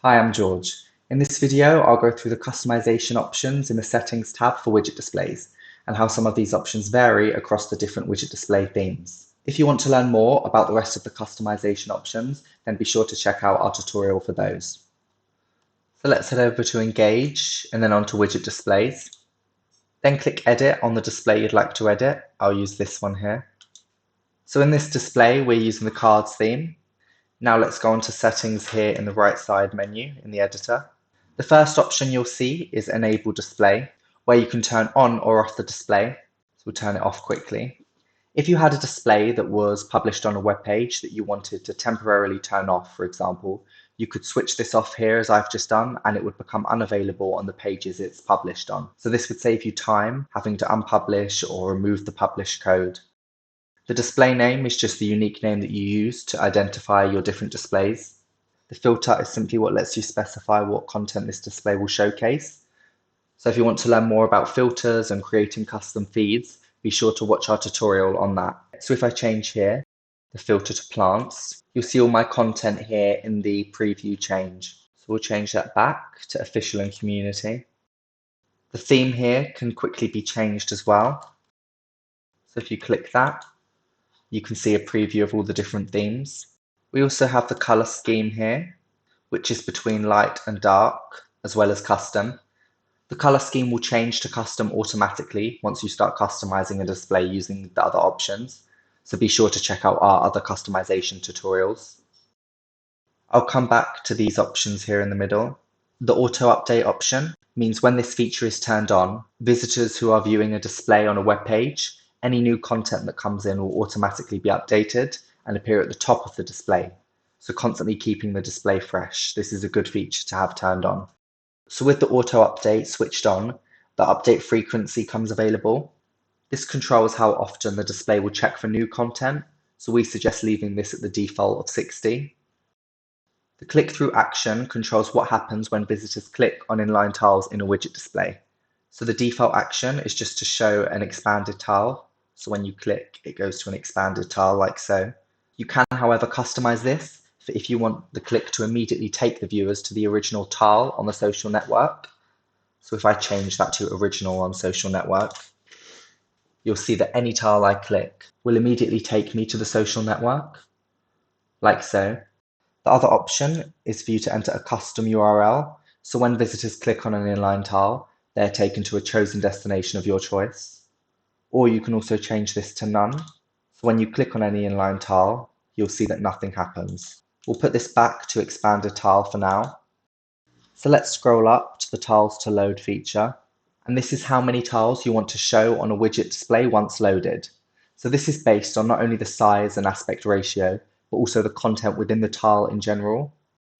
Hi, I'm George. In this video, I'll go through the customization options in the Settings tab for widget displays and how some of these options vary across the different widget display themes. If you want to learn more about the rest of the customization options, then be sure to check out our tutorial for those. So let's head over to Engage and then onto widget displays. Then click Edit on the display you'd like to edit. I'll use this one here. So in this display, we're using the cards theme. Now let's go on to settings here in the right side menu in the editor. The first option you'll see is Enable Display, where you can turn on or off the display. So we'll turn it off quickly. If you had a display that was published on a web page that you wanted to temporarily turn off, for example, you could switch this off here as I've just done, and it would become unavailable on the pages it's published on. So this would save you time having to unpublish or remove the published code. The display name is just the unique name that you use to identify your different displays. The filter is simply what lets you specify what content this display will showcase. So if you want to learn more about filters and creating custom feeds, be sure to watch our tutorial on that. So if I change here, the filter to plants, you'll see all my content here in the preview change. So we'll change that back to official and community. The theme here can quickly be changed as well. So if you click that, you can see a preview of all the different themes. We also have the color scheme here, which is between light and dark, as well as custom. The color scheme will change to custom automatically once you start customizing a display using the other options. So be sure to check out our other customization tutorials. I'll come back to these options here in the middle. The auto update option means when this feature is turned on, visitors who are viewing a display on a web page, any new content that comes in will automatically be updated and appear at the top of the display. So constantly keeping the display fresh. This is a good feature to have turned on. So with the auto update switched on, the update frequency comes available. This controls how often the display will check for new content. So we suggest leaving this at the default of 60. The click-through action controls what happens when visitors click on inline tiles in a widget display. So the default action is just to show an expanded tile. So when you click, it goes to an expanded tile like so. You can, however, customize this for if you want the click to immediately take the viewers to the original tile on the social network. So if I change that to original on social network, you'll see that any tile I click will immediately take me to the social network, like so. The other option is for you to enter a custom URL. So when visitors click on an inline tile, they're taken to a chosen destination of your choice. Or you can also change this to none. So when you click on any inline tile, you'll see that nothing happens. We'll put this back to expanded tile for now. So let's scroll up to the tiles to load feature. And this is how many tiles you want to show on a widget display once loaded. So this is based on not only the size and aspect ratio, but also the content within the tile in general.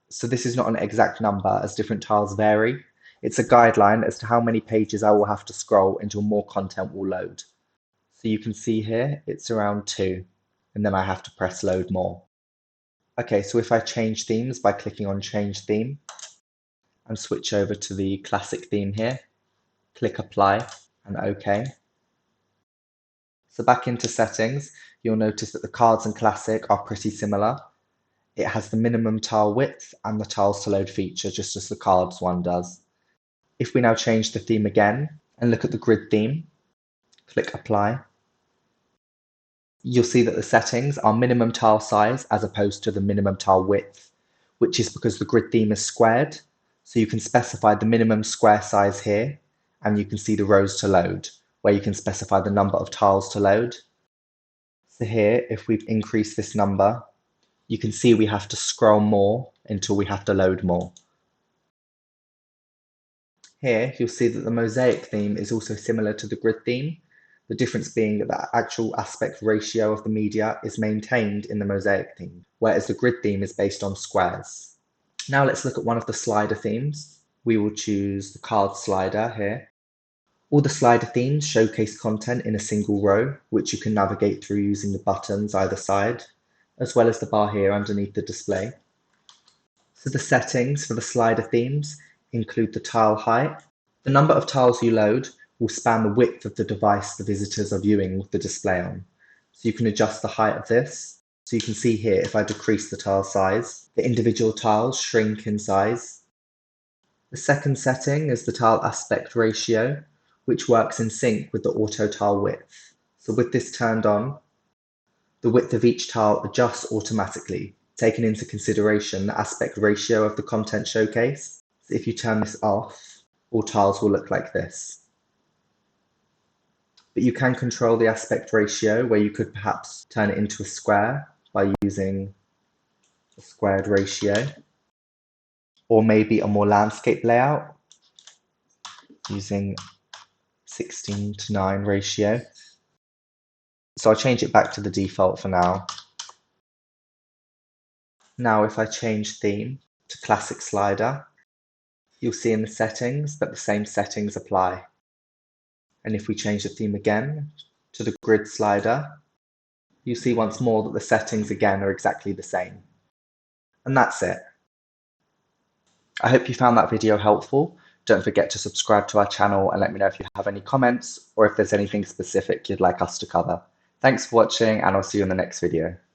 So this is not an exact number as different tiles vary. It's a guideline as to how many pages I will have to scroll until more content will load. So you can see here, it's around 2, and then I have to press load more. Okay, so if I change themes by clicking on change theme and switch over to the classic theme here, click apply and OK. So back into settings, you'll notice that the cards and classic are pretty similar. It has the minimum tile width and the tiles to load feature, just as the cards one does. If we now change the theme again and look at the grid theme, click apply, you'll see that the settings are minimum tile size as opposed to the minimum tile width, which is because the grid theme is squared. So you can specify the minimum square size here, and you can see the rows to load, where you can specify the number of tiles to load. So here, if we increase this number, you can see we have to scroll more until we have to load more. Here, you'll see that the mosaic theme is also similar to the grid theme, the difference being that the actual aspect ratio of the media is maintained in the mosaic theme, whereas the grid theme is based on squares. Now let's look at one of the slider themes. We will choose the card slider here. All the slider themes showcase content in a single row, which you can navigate through using the buttons either side, as well as the bar here underneath the display. So the settings for the slider themes include the tile height. The number of tiles you load will span the width of the device the visitors are viewing the display on. So you can adjust the height of this. So you can see here, if I decrease the tile size, the individual tiles shrink in size. The second setting is the tile aspect ratio, which works in sync with the auto tile width. So with this turned on, the width of each tile adjusts automatically, taking into consideration the aspect ratio of the content showcase. So if you turn this off, all tiles will look like this. But you can control the aspect ratio, where you could perhaps turn it into a square by using a squared ratio, or maybe a more landscape layout using 16:9 ratio. So I'll change it back to the default for now. Now if I change theme to classic slider, you'll see in the settings that the same settings apply. And if we change the theme again to the grid slider, you see once more that the settings again are exactly the same. And that's it. I hope you found that video helpful. Don't forget to subscribe to our channel and let me know if you have any comments or if there's anything specific you'd like us to cover. Thanks for watching, and I'll see you in the next video.